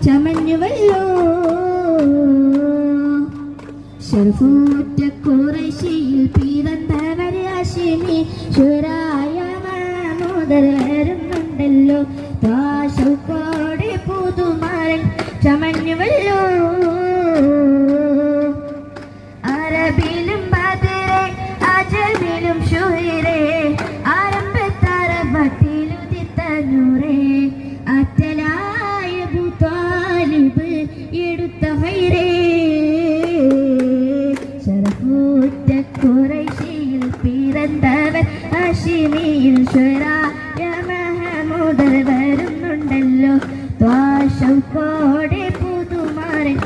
ചമഞ്ഞുവല്ലോ ഷറഫൂറ്റ ഖുറൈശിയിൽ പിറന്നവർ ഹാഷിമി ശുരായ മഹ്മൂദർ വരുന്നുണ്ടല്ലോ ഷൗക്കോടെ പുതുമാരൻ ചമഞ്ഞുവല്ലോ അറബിലും ബദറെ അജമിലും ശുഹൈറെ ആരംഭത്തറബത്തിലുദിത്ത നൂറേ അറ്റലായ അബൂതാലിബ് എടുത്ത ഹൈറേ ഷറഫൂറ്റ ഖുറൈശിയിൽ പിറന്നവൻ ഹാഷിമിയിൽ ശുരായ മഹ്മൂദർ വരുന്നുണ്ടല്ലോ ഷൗക്കോടെ പുതുമാരൻ